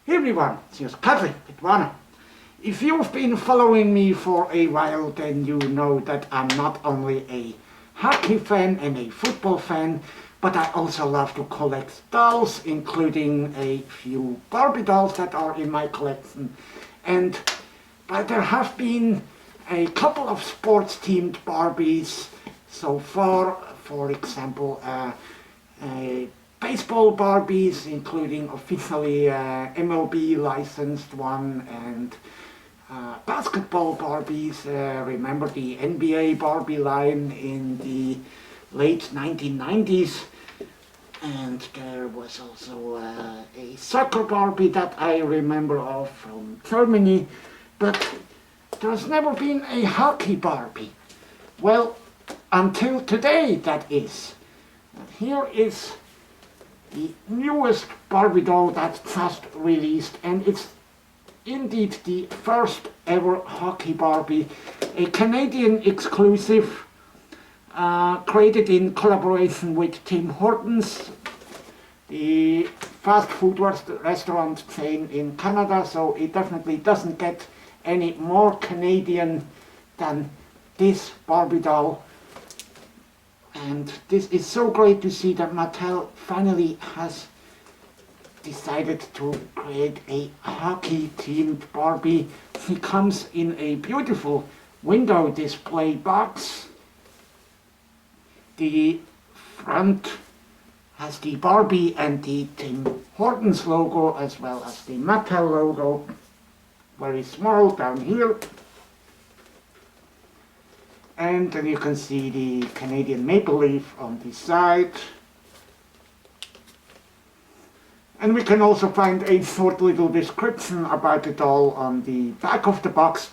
Hey everyone, here's Cuddly, Kitwana. If you've been following me for a while, then you know that I'm not only a hockey fan and a football fan, but I also love to collect dolls, including a few Barbie dolls that are in my collection. But there have been a couple of sports-themed Barbies so far. For example, baseball Barbies, including officially MLB licensed one, and basketball Barbies. Remember the NBA Barbie line in the late 1990s? And there was also a soccer Barbie that I remember of from Germany, but there's never been a hockey Barbie. Well, until today, that is. Here is the newest Barbie doll that's just released, and it's indeed the first ever hockey Barbie, a Canadian exclusive, created in collaboration with Tim Hortons, the fast food restaurant chain in Canada, so it definitely doesn't get any more Canadian than this Barbie doll. And this is so great to see that Mattel finally has decided to create a hockey-themed Barbie. She comes in a beautiful window display box. The front has the Barbie and the Tim Hortons logo, as well as the Mattel logo, very small down here. And then you can see the Canadian maple leaf on the side. And we can also find a short little description about the doll on the back of the box,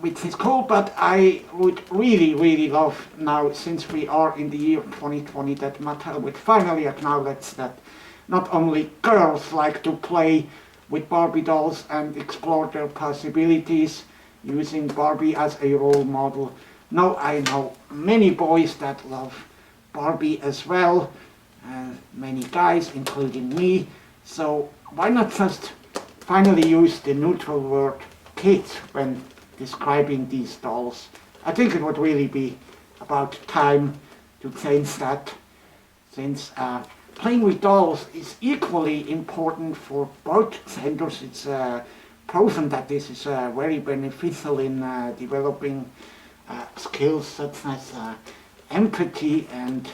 which is cool, but I would really love now, since we are in the year 2020, that Mattel would finally acknowledge that not only girls like to play with Barbie dolls and explore their possibilities using Barbie as a role model. No, I know many boys that love Barbie as well, many guys, including me, so why not just finally use the neutral word kids when describing these dolls? I think it would really be about time to change that, since playing with dolls is equally important for both genders. It's proven that this is very beneficial in developing skills such as empathy and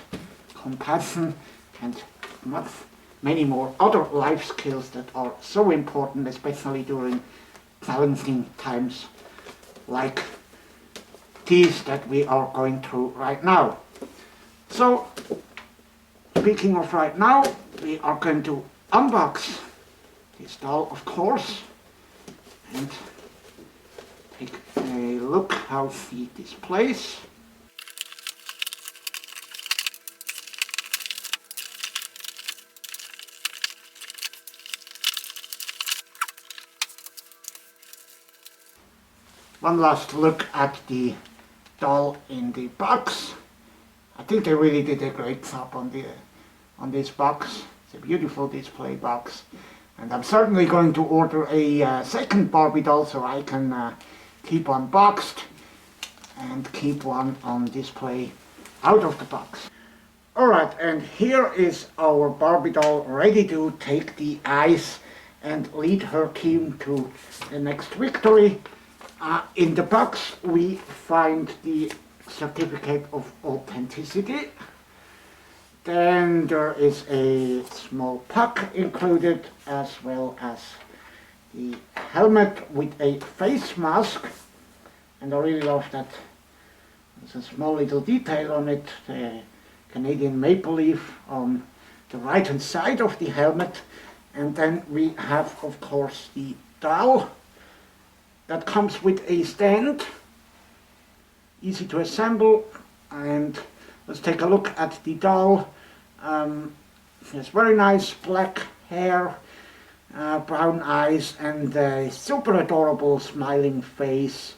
compassion and many more other life skills that are so important, especially during challenging times like these that we are going through right now. So, speaking of right now, we are going to unbox this doll, of course, and take a look how she displays. One last look at the doll in the box. I think they really did a great job on this box. It's a beautiful display box, and I'm certainly going to order a second Barbie doll so I can keep one boxed and keep one on display out of the box. Alright, and here is our Barbie doll ready to take the ice and lead her team to the next victory. In the box we find the certificate of authenticity. Then there is a small puck included, as well as the helmet with a face mask. And I really love that there's a small little detail on it, the Canadian maple leaf on the right hand side of the helmet. And then we have, of course, the doll that comes with a stand, easy to assemble. And let's take a look at the doll. She has very nice black hair, brown eyes, and a super adorable smiling face.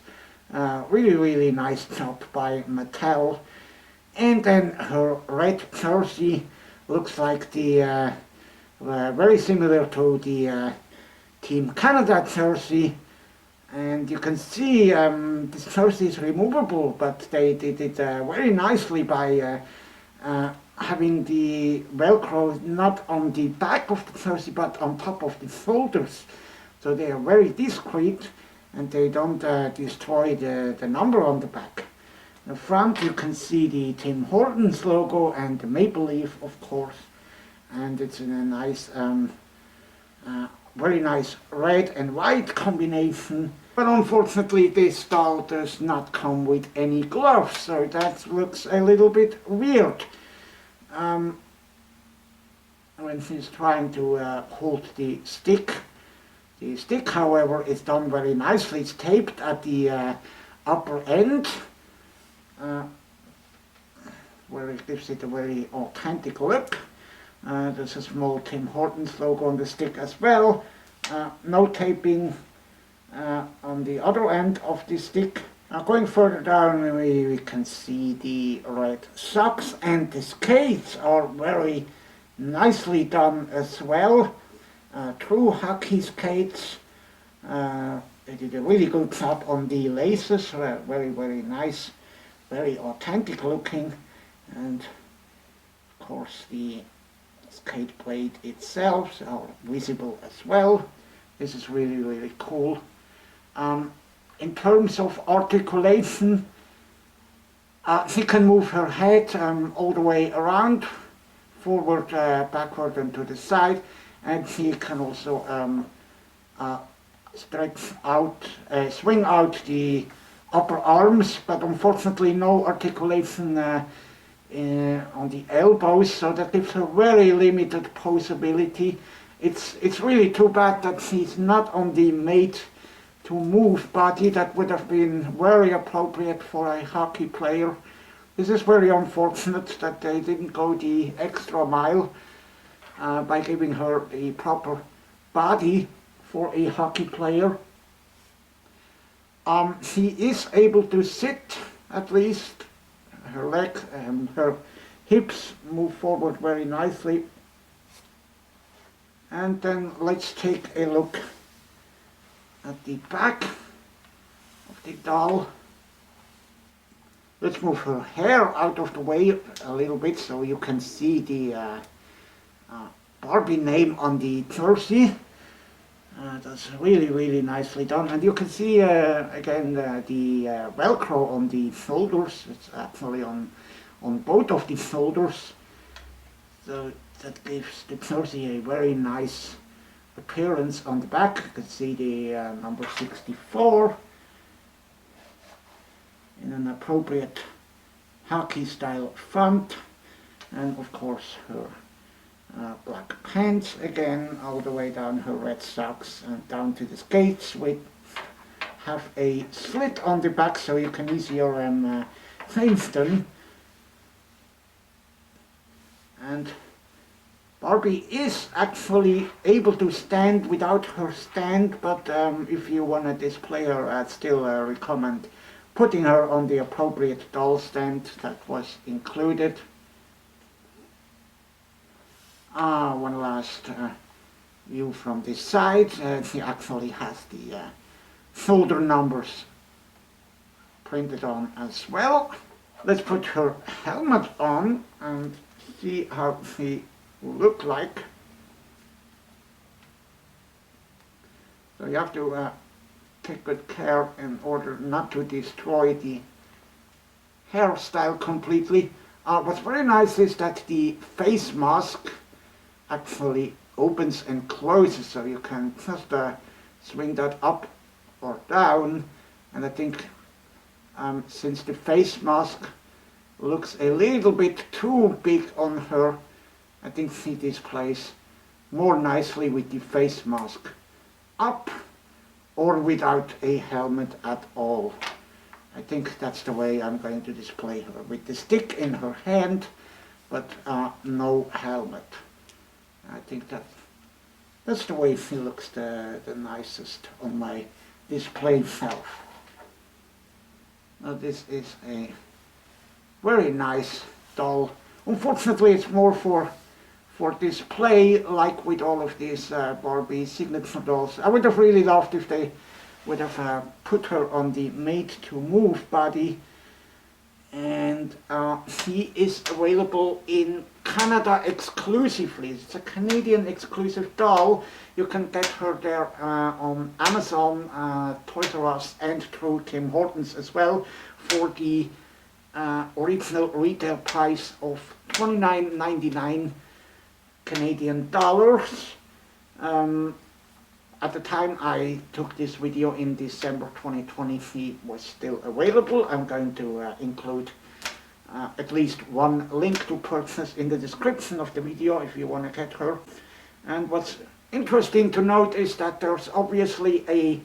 Really nice job by Mattel. And then her red jersey looks like the very similar to the Team Canada jersey, and you can see this jersey is removable, but they did it very nicely by having the velcro not on the back of the jersey but on top of the shoulders, so they are very discreet and they don't destroy the number on the back. In the front you can see the Tim Hortons logo and the maple leaf, of course, and it's in a nice very nice red and white combination. But unfortunately this doll does not come with any gloves, so that looks a little bit weird. When she's trying to hold the stick. The stick, however, is done very nicely. It's taped at the upper end, where it gives it a very authentic look. There's a small Tim Hortons logo on the stick as well. No taping on the other end of the stick. Going further down, we can see the red socks, and the skates are very nicely done as well. True hockey skates. They did a really good job on the laces, very, very nice, very authentic looking, and of course the skate blade itself are visible as well. This is really, really cool. In terms of articulation, she can move her head all the way around, forward, backward and to the side, and she can also stretch out, swing out the upper arms, but unfortunately no articulation on the elbows, so that gives her very limited posability. It's really too bad that she's not on the made to move body that would have been very appropriate for a hockey player. This is very unfortunate that they didn't go the extra mile by giving her the proper body for a hockey player. She is able to sit, at least. Her legs and her hips move forward very nicely. And then let's take a look at the back of the doll. Let's move her hair out of the way a little bit so you can see the Barbie name on the jersey. That's really, really nicely done. And you can see again the velcro on the shoulders. It's actually on both of the shoulders. So that gives the jersey a very nice appearance on the back. You can see the number 64 in an appropriate hockey style font, and of course her black pants again, all the way down her red socks and down to the skates, which have a slit on the back so you can easier change them. And Barbie is actually able to stand without her stand, but if you want to display her, I'd still recommend putting her on the appropriate doll stand that was included. One last view from this side. She actually has the shoulder numbers printed on as well. Let's put her helmet on and see how she will look like. So you have to take good care in order not to destroy the hairstyle completely. What's very nice is that the face mask actually opens and closes, so you can just swing that up or down. And I think since the face mask looks a little bit too big on her, I think she displays more nicely with the face mask up or without a helmet at all. I think that's the way I'm going to display her, with the stick in her hand but no helmet. I think that's the way she looks the nicest on my display shelf. Now this is a very nice doll. Unfortunately it's more for for display, like with all of these Barbie signature dolls. I would have really loved if they would have put her on the made to move body, and she is available in Canada exclusively. It's a Canadian exclusive doll. You can get her there on Amazon, Toys R Us, and through Tim Hortons as well, for the original retail price of $29.99 Canadian dollars. At the time I took this video in December 2020, she was still available. I'm going to include at least one link to purchase in the description of the video if you want to get her. And what's interesting to note is that there's obviously a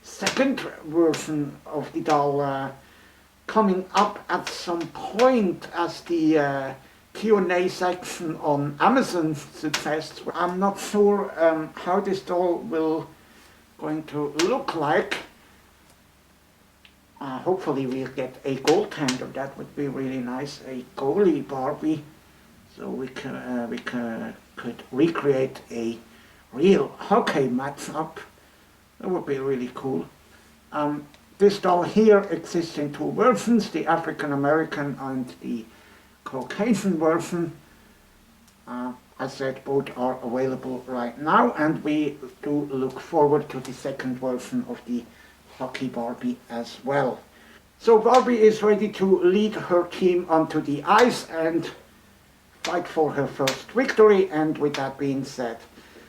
second version of the doll coming up at some point, as the Q&A section on Amazon suggests. I'm not sure how this doll will going to look like. Hopefully we'll get a goaltender. That would be really nice, a goalie Barbie, so we could recreate a real hockey matchup. That would be really cool. This doll here exists in two versions, the African American and the Caucasian version. I said both are available right now, and we do look forward to the second version of the hockey Barbie as well. So Barbie is ready to lead her team onto the ice and fight for her first victory. And with that being said,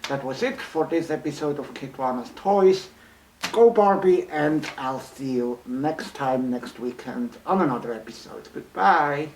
that was it for this episode of Kitwana's Toys. Go Barbie, and I'll see you next time, next weekend, on another episode. Goodbye.